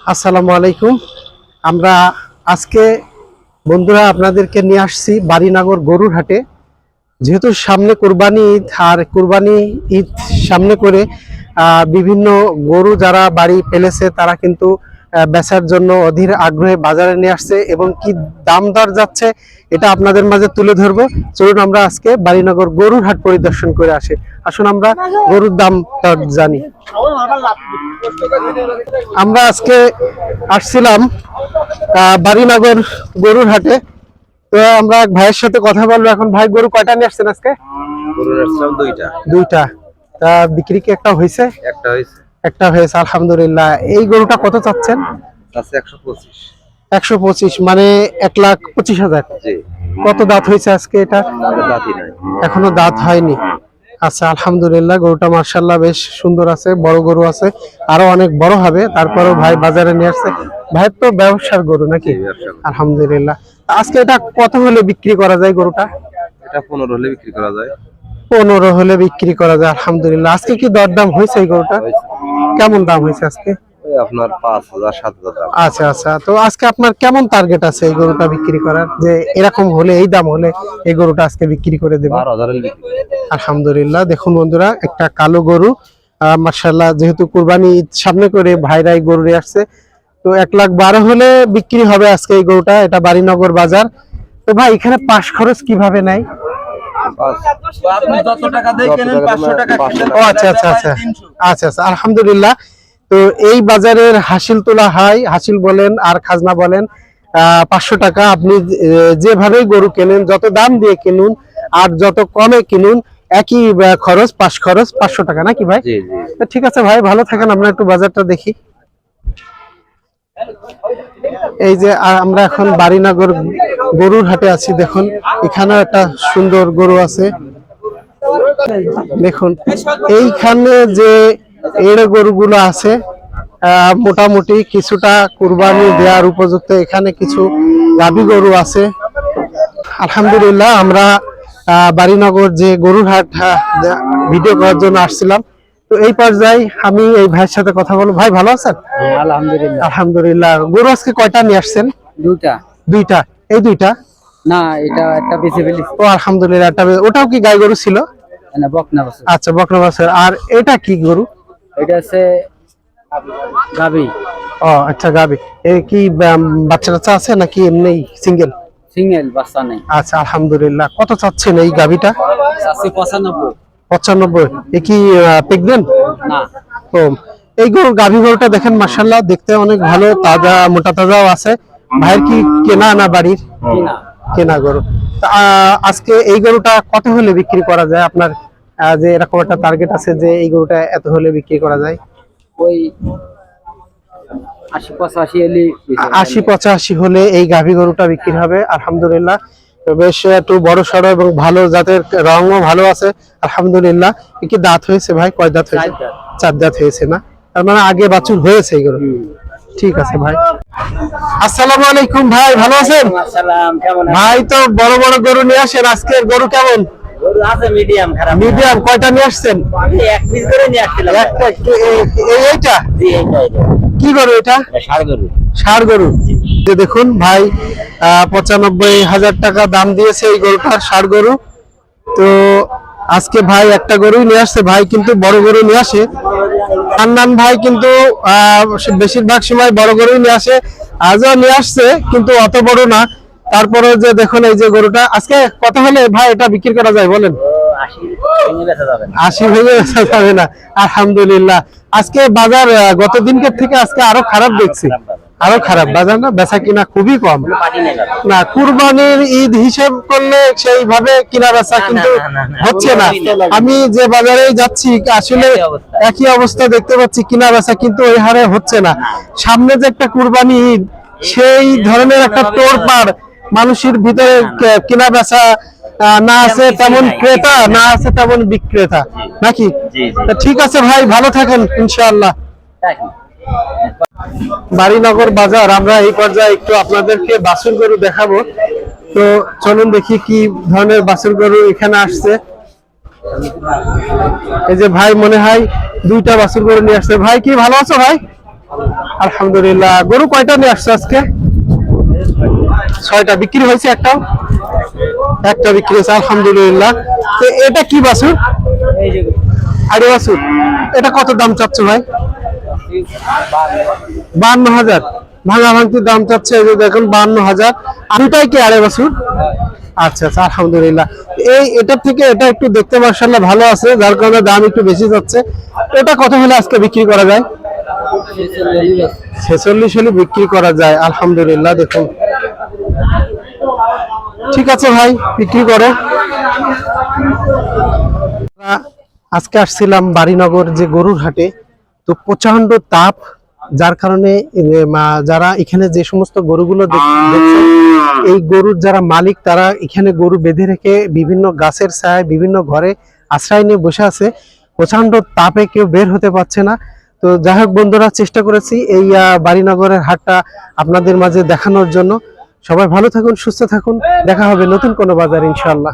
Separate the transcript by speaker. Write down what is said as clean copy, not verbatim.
Speaker 1: আসসালামু আলাইকুম। আমরা আজকে বন্ধুরা আপনাদেরকে নিয়ে আসছি বাড়িনগর গরুর হাটে। যেহেতু সামনে কুরবানি ঈদ, আর কুরবানি ঈদ সামনে করে বিভিন্ন গরু যারা বাড়ি ফেলেছে তারা কিন্তু বেচার জন্য অধীর আগ্রহে বাজারে নিয়ে আসছে এবং কি দাম দর যাচ্ছে এটা আপনাদের মাঝে তুলে ধরবো। চলুন আমরা আজকে বাড়িনগর গরুর হাট পরিদর্শন করে আসি। আসুন আমরা গরুর দাম দর জানি। আমরা আজকে আসছিলাম বাড়িনগর গরুর হাটে। তো আমরা এক ভাইয়ের সাথে কথা বলবো এখন। ভাই, গরু কয়টা নিয়ে আসছেন আজকে?
Speaker 2: গরুর আসলাম দুইটা।
Speaker 1: দুইটা। তা বিক্রি কি একটা হয়েছে?
Speaker 2: একটা হয়েছে।
Speaker 1: একটা হয়েছে, আলহামদুলিল্লাহ। এই গরুটা কত চাচ্ছেন?
Speaker 2: আছে 125।
Speaker 1: 125 মানে 1,25,000।
Speaker 2: জি।
Speaker 1: কত দাঁত হয়েছে আজকে এটা?
Speaker 2: দাঁতই নাই,
Speaker 1: এখনো দাঁত হয়নি। আচ্ছা, আলহামদুলিল্লাহ। গরুটা মার্শাল্লাহ বেশ সুন্দর আছে, বড় গরু আছে, আরো অনেক বড় হবে। তারপরেও ভাই বাজারে নিয়ে আসছে। ভাইয়ের তো ব্যবসার গরু নাকি? আলহামদুলিল্লাহ। আজকে এটা কত হলে বিক্রি করা যায় গরুটা?
Speaker 2: এটা 15 হলে বিক্রি করা যায়।
Speaker 1: 15 হলে বিক্রি করা যায়, আলহামদুলিল্লাহ। আজকে কি দরদাম হয়েছে এই গরুটা? কেমন দাম হয়েছে আজকে?
Speaker 2: ওই আপনার 5,000 7,000 দাম।
Speaker 1: আচ্ছা আচ্ছা। তো আজকে আপনার কেমন টার্গেট আছে এই গরুটা বিক্রি করার, যে এরকম হলে এই দাম হলে এই গরুটা আজকে বিক্রি করে দেব?
Speaker 2: 12,000 হলে বিক্রি করে দেব।
Speaker 1: আলহামদুলিল্লাহ। দেখুন বন্ধুরা, একটা কালো গরু, মাশাআল্লাহ। যেহেতু কুরবানি ঈদ সামনে করে ভাইরাই গরু নিয়ে আসছে, তো 1,12,000 হলে বিক্রি হবে আজকে এই গরুটা। এটা বাড়িনগর বাজার। তো ভাই, এখানে পাশ খরচ কিভাবে নেয়?
Speaker 2: আপনি যত টাকা দেন কেনেন 500 টাকা।
Speaker 1: ও আচ্ছা আচ্ছা আচ্ছা আচ্ছা আচ্ছা, আলহামদুলিল্লাহ। তো এই বাজারের হাসিল তোলা হয়, হাসিল বলেন আর খাজনা বলেন, 500 টাকা। আপনি যেভাবেই গরু কেনেন, যত দাম দিয়ে কিনুন আর যত কমে কিনুন, একই খরচ, পাশ খরচ 500 টাকা নাকি ভাই?
Speaker 2: জি জি।
Speaker 1: তো ঠিক আছে ভাই, ভালো থাকেন। আমরা একটু বাজারটা দেখি। এই যে আমরা এখন বাড়িনগর গরুর হাটে আছি। দেখুন, এখানে একটা সুন্দর গরু আছে। দেখুন এইখানে যে এড়ে গরুগুলো আছে, মোটামুটি কিছুটা কুরবানি দেওয়ার উপযুক্ত। এখানে কিছু গাভী গরু আছে, আলহামদুলিল্লাহ। আমরা বাড়িনগর যে গরুর হাট ভিডিও করার জন্য আসছিলাম। তো এই পর্যায়ে আমি এই ভাইয়ের সাথে কথা বলবো। ভাই, ভালো আছেন?
Speaker 3: আলহামদুলিল্লাহ।
Speaker 1: আলহামদুলিল্লাহ। গরু আজকে কয়টা নিয়ে আসছেন?
Speaker 3: দুটা।
Speaker 1: দুইটা। এই দুইটা?
Speaker 3: না, এটা একটা বেশি ফেলি।
Speaker 1: ও আলহামদুলিল্লাহ। ওটাও কি গাই গরু ছিল?
Speaker 3: না, বকনা বছর।
Speaker 1: আচ্ছা, বকনা বাছুর। আর এটা কি গরু?
Speaker 3: এটা আছে গাবি।
Speaker 1: ও আচ্ছা, গাবি। এই কি বাচ্চা টাচ্চা আছে নাকি এমনি সিঙ্গেল?
Speaker 3: সিঙ্গেল, বাচ্চা নেই।
Speaker 1: আচ্ছা, আলহামদুলিল্লাহ। কত চাচ্ছেন এই গাবিটা?
Speaker 3: 95।
Speaker 1: 95। এ কি প্রেগনেন্ট?
Speaker 3: না।
Speaker 1: ও, এই গাভী গরুটা দেখেন, মাশাআল্লাহ, দেখতে অনেক ভালো, তাজা, মোটা তাজাও আছে। ভাইয়ের কি কেনা না বাড়ির?
Speaker 3: কিনা।
Speaker 1: কেনা গরু। আজকে এই গরুটা কত হলে বিক্রি করা যায় আপনার? যে এরকম একটা টার্গেট আছে যে এই গরুটা এত হলে বিক্রি করা যায়?
Speaker 3: ওই 80-85 এলি।
Speaker 1: 80-85 হলে এই গাভী গরুটা বিক্রি হবে, আলহামদুলিল্লাহ। বেশ একটু বড় সড়ো এবং ভালো জাতের, রঙও ভালো আছে, আলহামদুলিল্লাহ। কি দাঁত হয়েছে ভাই? কয় দাঁত হয়েছে? 4 দাঁত হয়েছে না? তার মানে আগে বাছুর হয়েছে এই গরু। ঠিক আছে ভাই। আসসালামু আলাইকুম ভাই, ভালো আছেন?
Speaker 3: আসসালাম। কেমন আছেন
Speaker 1: ভাই? তো বড় বড় গরু নিয়ে আসেন। আজকের গরু কেমন?
Speaker 3: গরু আছে মিডিয়াম, খারাপ।
Speaker 1: মিডিয়াম। কয়টা নিয়ে আসছেন?
Speaker 3: এক পিস করে নিয়ে আসছিলাম।
Speaker 1: একটা। এইটা
Speaker 3: জি, এইটাই।
Speaker 1: কি গরু? এটা
Speaker 3: ষাড় গরু।
Speaker 1: ষাড় গরু। যে দেখুন ভাই, 95,000 টাকা দাম দিয়েছে এই গরুটার, ষাড় গরু। তো আজকে ভাই একটা গরুই নিয়ে আসছে। ভাই কিন্তু বড় গরু নিয়ে আসে। হান্নান ভাই কিন্তু বেশিরভাগ সময় বড় গরুই নিয়ে আসে। আজও নিয়ে আসছে, কিন্তু অত বড় না। তারপরে যে দেখুন এই যে গরুটা, আজকে কত হলে ভাই এটা বিক্রি করা যায় বলেন? 80 ভেঙে বেচা যাবে না, আলহামদুলিল্লাহ। আজকে বাজার গত দিনকের থেকে আজকে আরো খারাপ দেখছি, আরো খারাপ বাজার। না, বেচা কিনা খুবই কম। না, কুরবানির ঈদ হিসেব করলে সেইভাবে কিনা বেচা কিন্তু হচ্ছে না। আমি যে বাজারে যাচ্ছি আসলে একই অবস্থা দেখতে পাচ্ছি, কিনা বেচা কিন্তু ওই হারে হচ্ছে না। সামনে যে একটা কুরবানি ঈদ, সেই ধরনের একটা তোড়পাড় মানুষের ভিতরে, কিনা বেচা না আছে তেমন ক্রেতা, না আছে তেমন বিক্রেতা নাকি? ঠিক আছে ভাই, ভালো থাকেন ইনশাআল্লাহ। বাড়িনগর বাজার আমরা এই পর্যায়ে একটু আপনাদেরকে বাছুর গরু দেখাবো। তো চলুন দেখি কি ধরনের বাছুর গরু এখানে আসছে। এই যে ভাই মনে হয় দুইটা বাছুর গরু নিয়ে আসছে। ভাই, কি ভালো আছো ভাই? আলহামদুলিল্লাহ। গরু কয়টা নিয়ে আসছো আজকে? 6টা। বিক্রি হয়েছে একটা? একটা বিক্রি হয়েছে, আলহামদুলিল্লাহ। তো এটা কি বাছুর? আরে বাছুর। এটা কত দাম চাচ্ছ ভাই? 52,000। ভাঙা ভাঙতির দাম চাচ্ছে, এই যে দেখুন 52,000। দুটাই কি আরে বাছুর? আচ্ছা আচ্ছা, আলহামদুলিল্লাহ। এটার থেকে এটা একটু দেখতে মাশাআল্লাহ ভালো আছে, যার কারণে দাম একটু বেশি যাচ্ছে। এটা কত হলে আজকে বিক্রি করা যায়? 46 হলে বিক্রি করা যায়, আলহামদুলিল্লাহ। দেখুন, ঠিক আছে ভাই, বিক্রি করো। আজকে আসছিলাম বাড়িনগর যে গরুর হাটে, তো প্রচন্ড তাপ, যার কারণে যারা এখানে যে সমস্ত গরুগুলো দেখছেন, এই গরুর যারা মালিক তারা এখানে গরু বেঁধে রেখে বিভিন্ন গাছের ছায়ায় বিভিন্ন ঘরে আশ্রয় নিয়ে বসে আছে। প্রচন্ড তাপে কেউ বের হতে পারছে না। তো যাই হোক বন্ধুরা, চেষ্টা করেছি এই বাড়িনগরের হাটটা আপনাদের মাঝে দেখানোর জন্য। সবাই ভালো থাকুন, সুস্থ থাকুন, দেখা হবে নতুন কোনো বাজার ইনশাআল্লাহ।